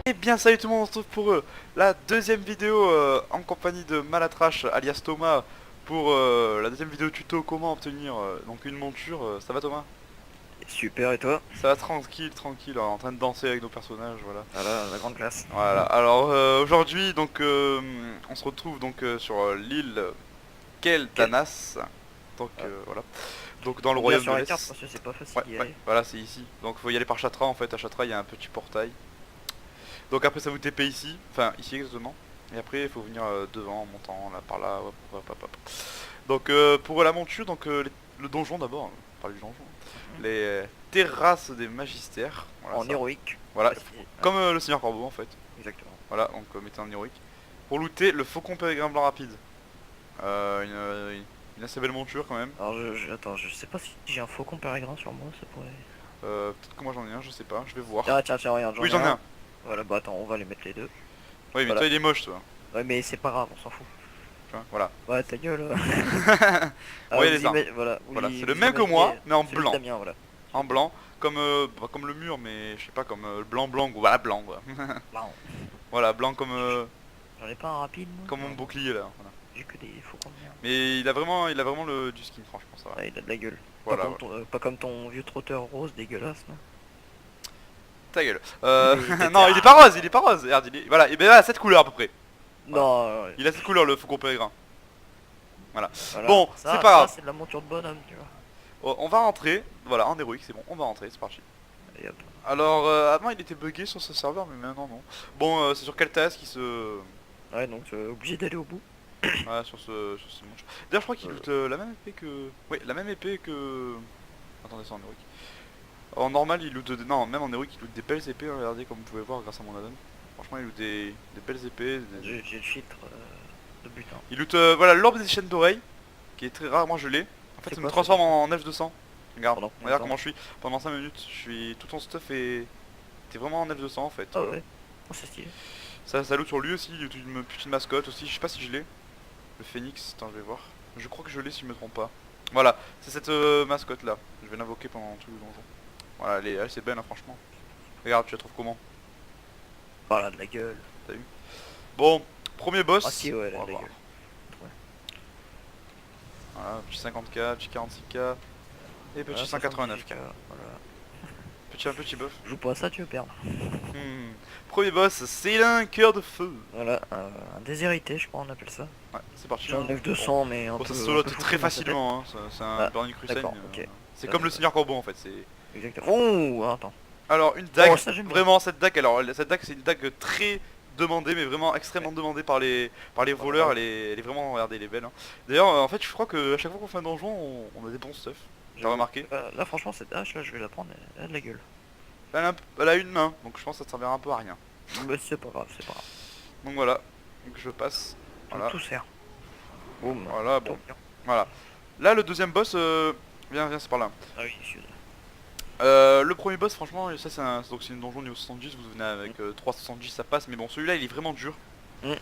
Et bien salut tout le monde, on se retrouve pour la deuxième vidéo en compagnie de Malatrash alias Thomas pour la deuxième vidéo tuto comment obtenir donc une monture. Ça va Thomas? Super, et toi? Ça va tranquille, en train de danser avec nos personnages, voilà. Voilà, la grande classe. Voilà, alors aujourd'hui donc on se retrouve donc sur l'île Keltanas. Donc voilà, donc dans le royaume sur de la carte l'Est. parce que c'est pas facile Ouais, d'y ouais, aller. voilà c'est ici. Donc faut y aller par Chatra en fait, à Chatra il y a un petit portail. Donc après ça vous TP ici, enfin ici exactement. Et après il faut venir devant en montant là par là. Hop, hop, hop, hop. Donc pour la monture, donc le donjon d'abord, on parle du donjon. Les terrasses des magistères. Voilà, En ça. héroïque. Voilà, Facile. comme le Seigneur Corbeau en fait. Exactement. Voilà, donc mettez en héroïque. Pour looter le faucon pérégrin blanc rapide. Une assez belle monture quand même. Alors attends, je sais pas si j'ai un faucon pérégrin sur moi, ça pourrait... Peut-être que moi j'en ai un, je sais pas, je vais voir. Tiens, regarde, Oui j'en ai un. Voilà, bah attends, on va les mettre les deux. Oui mais Voilà. toi il est moche toi. Ouais, mais c'est pas grave, on s'en fout. Tu vois, voilà. Ouais, ta gueule. Bon, il y a les armes. Voilà, Voilà, c'est le même que moi, mais en blanc. Damien, voilà. En blanc, comme, comme le mur, mais je sais pas, comme blanc, voilà, blanc quoi. Blanc. Voilà, blanc comme, J'en ai pas un rapide, moi. comme mon bouclier là. Voilà. J'ai que des faucons de merde. Mais il a vraiment du skin, franchement, ça va. Ouais, il a de la gueule. Voilà, Pas comme ton vieux trotteur rose dégueulasse, là. Ta gueule. Mais Non, il est pas rose, Regarde, voilà, et ben là, cette couleur à peu près. Voilà. Non, Il a cette couleur, le faucon pérégrin. Voilà. voilà. Bon, Ça, c'est pas grave. c'est de la monture de bonhomme, tu vois. Oh, on va rentrer, voilà, en héroïque, c'est bon, on va rentrer, c'est parti. Allez, hop. Alors, avant il était bugué sur ce serveur, mais maintenant non. Bon, c'est sur Keltas qui se... Ouais, donc obligé d'aller au bout. Ouais, sur ce manche. D'ailleurs, je crois qu'il loot la même épée que... Oui, la même épée que... Attendez, c'est en héroïque. En normal, il loot... Non, même en héroïque, il loot des belles épées, hein, regardez, comme vous pouvez voir grâce à mon add-on. Franchement, il loot des belles épées. J'ai le filtre de butin. Il loot, voilà, l'orbe des chaînes d'oreilles, qui est très rare, moi je l'ai. En fait, C'est ça me quoi, transforme en F200. Regarde, Pendant combien de regarde temps comment je suis. Pendant 5 minutes, je suis... Tout ton stuff et... T'es vraiment en F200 en fait. Ah ouais, oh, c'est stylé. Ça loot sur lui aussi, il loot une petite mascotte aussi, je sais pas si je l'ai. Le phénix, attends je vais voir. Je crois que je l'ai si je me trompe pas. Voilà, c'est cette mascotte là. Je vais l'invoquer pendant tout le donjon. Voilà, elle est assez belle hein, franchement. Regarde, tu la trouves comment? Voilà, de la gueule. T'as vu? Bon, premier boss. Ah si, ouais, elle a on va de la voir. gueule. Voilà, petit 50k, petit 46k. Et petit 189k. Voilà. Un petit buff. Joue pas à ça, tu veux perdre. Premier boss, Célin, cœur de feu. Voilà, un déshérité, je crois on appelle ça. Ouais, c'est parti. J'ai un Bon. 9-200, mais un Bon, peu... ça se solo un peu très foutu dans sa tête. facilement, hein. C'est un Ah, Burning Crusade. d'accord, ok. C'est Ça, comme le je- Seigneur Corbeau en fait. C'est... Exactement. Oh, attends. Alors une dague, Oh, ça, j'aime bien. vraiment cette dague, alors cette dague c'est une dague très demandée, mais vraiment extrêmement demandée par les voleurs, elle est vraiment, regardez, elle est belle hein. D'ailleurs en fait je crois que à chaque fois qu'on fait un donjon on a des bons stuff, j'ai remarqué. Là, franchement, cette hache là, je vais la prendre, elle a de la gueule. Elle a une main, donc je pense que ça servira un peu à rien. Mais c'est pas grave, c'est pas grave. Donc voilà, donc je passe, voilà, Tout sert. Boum. voilà, bon, Tout bien. voilà. Là le deuxième boss, viens c'est par là. Ah oui, je suis... Le premier boss franchement, ça donc c'est une donjon niveau 70, vous venez avec 370 ça passe, mais bon celui-là il est vraiment dur. Mm.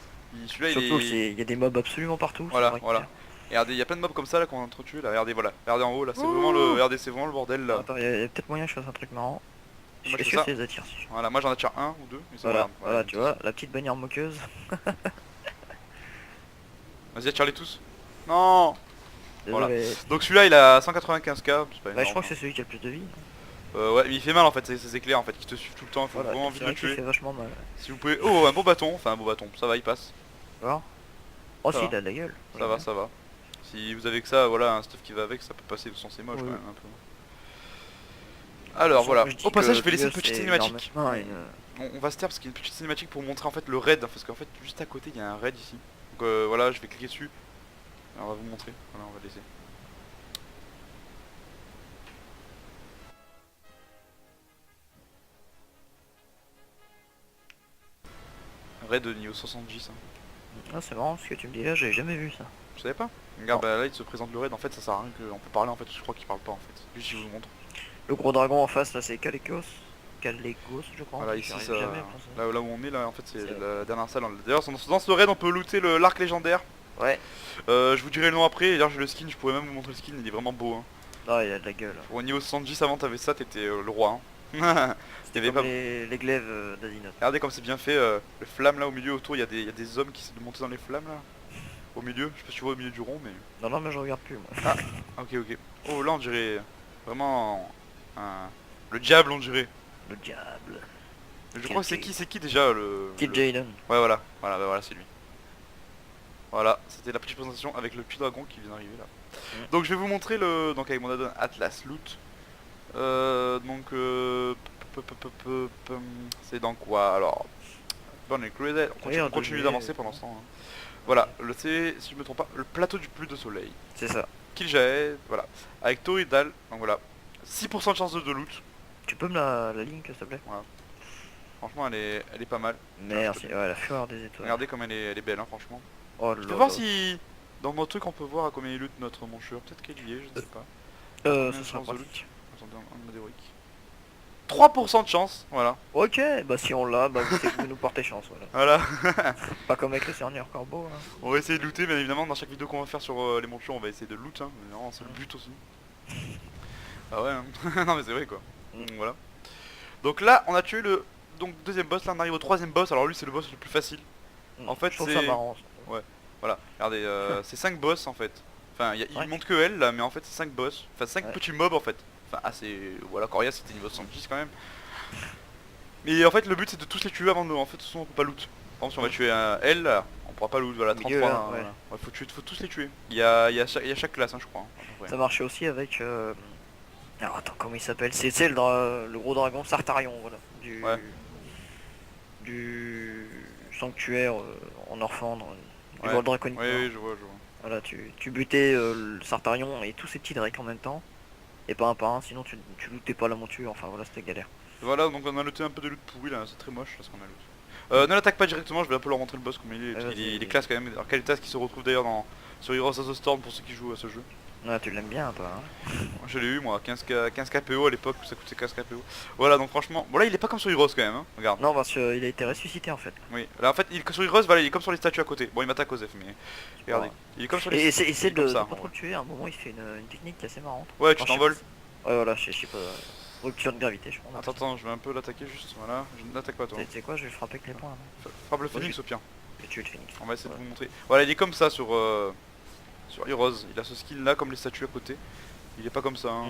Celui-là Surtout, il est... il y a des mobs absolument partout. Voilà, c'est vrai voilà. que- Et regardez, il y a plein de mobs comme ça là qu'on a entretués là, regardez voilà, regardez en haut là, c'est vraiment le. Regardez, c'est vraiment le bordel là. Attends, il y a peut-être moyen que je fasse un truc marrant. Je Moi, suis je fais sûr ça. que ça les attire si je... Voilà, moi j'en attire un ou deux, mais ça Voilà, regarde, voilà, tu vois, la petite bannière moqueuse. Vas-y, attire-les tous. Non. Voilà. Désolé. Donc celui-là il a 195k, c'est pas Bah, je énorme, crois que c'est celui qui a le plus de vie. ouais, mais il fait mal en fait, ces éclairs en fait, qui te suivent tout le temps, il faut Voilà, vraiment c'est vite vrai le qu'il tuer. fait vachement mal. Si vous pouvez. Oh, un beau bâton, enfin un beau bâton, ça va, il passe. Alors Oh Ça si, va. il a de la gueule. Ça va, ça va. Si vous avez que ça, voilà, un stuff qui va avec, ça peut passer sans c'est moche Oui. quand même un peu. Alors voilà, Je dis au passage que je vais laisser une Dieu, petite c'est cinématique. énorme. Ouais, On va se taire parce qu'il y a une petite cinématique pour montrer en fait le raid, parce qu'en fait juste à côté il y a un raid ici. Donc voilà, je vais cliquer dessus. Alors, on va vous montrer, voilà, on va laisser. Raid de niveau 70 hein. Ah, c'est marrant ce que tu me dis là, j'ai jamais vu ça. Vous savez pas? Regarde, bah là il se présente le raid, en fait ça sert à rien qu'on peut parler en fait, je crois qu'il parle pas en fait. Juste je vous montre. Le gros dragon en face là, c'est Calecos. Calecos, je crois. Voilà, J'y ici arrive ça, jamais à prononcer. là où on est là en fait c'est C'est- la dernière salle. D'ailleurs dans ce raid on peut looter l'arc légendaire. Ouais. Je vous dirai le nom après, et d'ailleurs j'ai le skin, je pourrais même vous montrer le skin, il est vraiment beau hein. Non, il a de la gueule. Au niveau 70 avant t'avais ça, t'étais le roi. Hein. Il y avait Comme pas... les glaives d'Azinoth. Regardez comme c'est bien fait, le flamme là au milieu autour, il y a des hommes qui essaient de monter dans les flammes là. Au milieu, je sais pas si tu vois au milieu du rond mais... Non, non, mais je regarde plus, moi. Ah, ok ok. Oh là on dirait vraiment le diable on dirait. Le diable. Je crois que c'est qui déjà Kill Jaden. Ouais voilà, voilà, bah, voilà c'est lui. Voilà, c'était la petite présentation avec le petit dragon qui vient d'arriver là. Donc je vais vous montrer le... Donc avec mon addon Atlas Loot. C'est dans quoi alors? Burn and Crusade, on continue d'avancer pendant ce temps. Hein. Voilà, c'est, si je me trompe pas, le plateau du plus de soleil. C'est ça. Killjaed, voilà. Avec Toridal, donc voilà. 6% de chance de loot. Tu peux me la link, s'il te plaît? Voilà. Franchement, elle est pas mal. Merci, ouais, la fureur des étoiles. Regardez comme elle est belle, hein, franchement. Oh Je là vais voir là. si dans mon truc on peut voir à combien il loot notre monture. Peut-être qu'il y est, je ne sais pas. Ce sera chance de pratique. loot. Attendez, un mode héroïque. 3% de chance, voilà. Ok, bah si on l'a, bah c'est que vous nous portez chance, voilà. Voilà. Pas comme avec le Seigneur Corbeau, hein. On va essayer de looter, bien évidemment, dans chaque vidéo qu'on va faire sur les montures, on va essayer de loot, hein. Mais non, c'est le but aussi. Ah ouais, hein. Non mais c'est vrai quoi. Donc, voilà. Donc là, on a tué le deuxième boss, là on arrive au troisième boss, alors lui c'est le boss le plus facile. En fait, je trouve c'est... ça marrant. Ça. Ouais, voilà, regardez, c'est 5 boss en fait. Enfin, il Ouais. monte que elle là, mais en fait c'est 5 boss. Enfin, 5 Ouais. petits mobs en fait. Enfin, voilà, Coria c'était niveau 70 quand même. Mais en fait, le but c'est de tous les tuer avant de... En fait, de toute façon, on peut pas loot. Par exemple, si on va tuer un L, là, on pourra pas loot, voilà, Au 33. milieu, là, Hein, ouais. voilà. Ouais, faut tous les tuer. Il y a chaque classe, hein, je crois. Hein, à peu près. Ça marchait aussi avec... Alors attends, comment il s'appelle? C'est le gros dragon Sartarion, voilà. Ouais. Du sanctuaire en Orphandre, du Ouais. vol draconique. Oui, oui, je vois, je vois. Voilà, tu butais le Sartarion et tous ces petits drakes en même temps. Et pas un par un, sinon tu lootais pas la monture, enfin voilà, c'était galère. Voilà, donc on a looté un peu de loot pourri là, c'est très moche là ce qu'on a loot. Ne l'attaque pas directement, je vais un peu leur montrer le boss comme il est. Parce qu'il est- il est classe quand même. Alors Kalitas qui se retrouve d'ailleurs sur Heroes of the Storm pour ceux qui jouent à ce jeu. Ouais, tu l'aimes bien, toi, hein. Je l'ai eu moi, 15 KPO à l'époque, ça coûtait 15 KPO. Voilà, donc franchement, bon là il est pas comme sur Heroes quand même, hein. Regarde. Non, parce qu'il a été ressuscité en fait. Oui, là en fait, sur Heroes, voilà, il est comme sur les statues à côté. Bon, il m'attaque aux F, mais regardez. Ouais. Il est comme sur les Et il est essaie comme de ça, pas en trop vrai. le tuer, à un moment il fait une technique qui est assez marrante. Ouais, tu Enfin, je sais t'envoles. pas. Ouais, voilà, je sais pas. Rupture de gravité, je crois. Attends, je vais un peu l'attaquer juste, voilà. Je ne l'attaque pas toi. Tu sais quoi, je vais frapper avec les poings. Frappe le phoenix au pire. Je vais tuer le phoenix. On va essayer Ouais. de vous montrer. Voilà, il est comme ça sur Heroes. Il a ce skill là comme les statues à côté. Il est pas comme ça. Hein.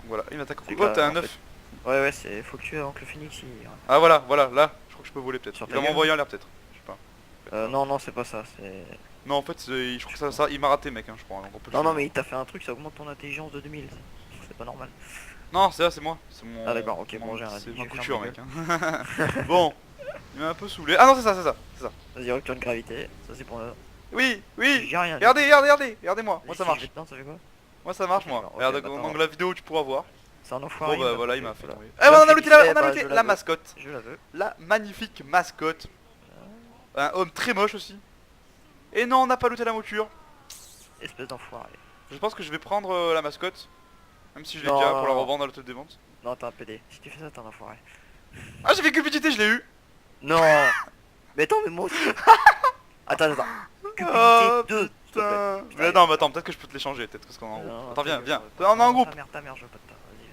Voilà, il m'attaque. C'est Oh, t'as un en 9. Ouais, ouais, faut que tu tues avant que le phoenix il... Ah voilà, là, je crois que je peux voler peut-être. Sur Il ta va gueule. m'envoyer en l'air peut-être. Je sais pas. Non, non, c'est pas ça, c'est... Non, en fait, je crois que ça, il m'a raté, mec, hein, je crois. Donc on peut le Non, non, tuer. mais il t'a fait un truc, ça augmente ton intelligence de 2000. C'est pas normal. Non, c'est moi. C'est mon. Ah, d'accord, ok, bon, j'ai un C'est avis, ma je vais couture, fermer mec. Hein. Bon, il m'a un peu saoulé. Ah non, c'est ça. Vas-y, rupture de gravité, ça c'est pour... Oui. J'ai rien dit. Regardez-moi. Moi ça Si marche. je vais dedans, ça fait quoi? Moi ça marche, moi. D'accord, ok, Regarde, bah, donc la vidéo, tu pourras voir. C'est un enfoiré. Bon, bah il voilà, il coupé, m'a fait voilà. tomber. Eh, on a looté Eh bah, je la la veux. mascotte. Je la veux. La magnifique mascotte. Un homme très moche aussi. Et non, on n'a pas looté la mouture. Espèce d'enfoiré. Je pense que je vais prendre la mascotte. Même si je l'ai Non, déjà non, pour la non. revendre à l'hôtel des ventes. Non, t'es un PD. Si tu fais ça, t'es un enfoiré. Ah, j'ai fait cupidité, je l'ai eu. Non. Mais attends, mais moi aussi. Attends. Oh, Cupidité 2. s'il te plaît. putain. Putain, Mais non, mais attends, peut-être que je peux te l'échanger. Peut-être parce qu'on est en Non, groupe. Attends, viens. ta On est en groupe. Ta mère, je veux pas de ta. Vas-y.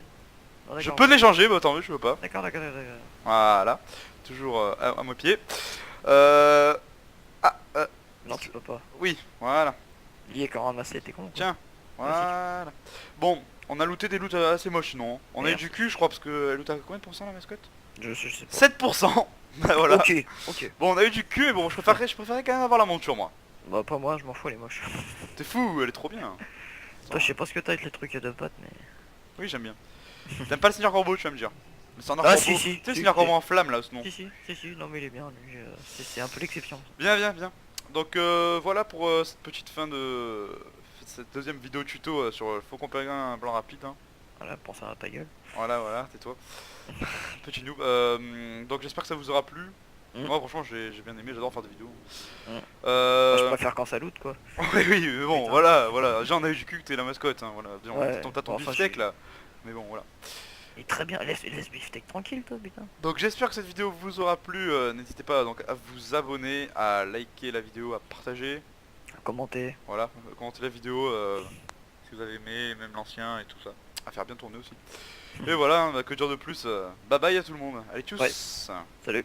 Non, Je d'accord. peux l'échanger, mais attends, je veux pas. D'accord. Voilà. Toujours à mon pied. Non, tu peux pas. Oui, voilà. Il est quand ramassé, t'es con. quoi. Tiens, voilà. Bon, on a looté des loots assez moches, non? On a eu Merde. du cul, je crois, parce que elle loot à combien de pourcents la mascotte? Je sais pas. 7%. Bah voilà. Ok. Bon, on a eu du cul, mais bon, je préférais quand même avoir la monture, moi. Bah, pas moi, je m'en fous, elle est moche. T'es fou, elle est trop bien. Toi, je sais pas ce que t'as avec les trucs de potes, mais. Oui, j'aime bien. T'aimes pas le Seigneur Corbeau, tu vas me dire. Le Seigneur Ah, Corbeau. si, Tu sais, le si, Seigneur Corbeau en flamme, là, ce nom. Si, non, mais il est bien, lui. C'est un peu l'exception. Bien. Donc voilà pour cette petite fin de cette deuxième vidéo tuto sur le Faucon Pèlerin un plan rapide. Hein. Voilà, pense à ta gueule. Voilà, tais-toi. Petit noob. Donc j'espère que ça vous aura plu. Moi franchement j'ai bien aimé, j'adore faire des vidéos. Moi, je Euh... préfère quand ça loot, quoi. oui, mais bon, Putain. voilà. Déjà on a eu du cul que t'es la mascotte, hein, voilà. Déjà, Ouais, t'as ton bon, enfin, beefsteak j'ai- là. Mais bon, voilà. Et très bien, laisse Beefsteak tranquille, toi, putain. Donc j'espère que cette vidéo vous aura plu. N'hésitez pas donc à vous abonner, à liker la vidéo, à partager. Commentez. Voilà, commentez la vidéo si vous avez aimé, même l'ancien et tout ça. à faire bien tourner aussi. Et voilà, bah, que dire de plus, bye bye à tout le monde. Allez, tchuss. Ouais. Salut.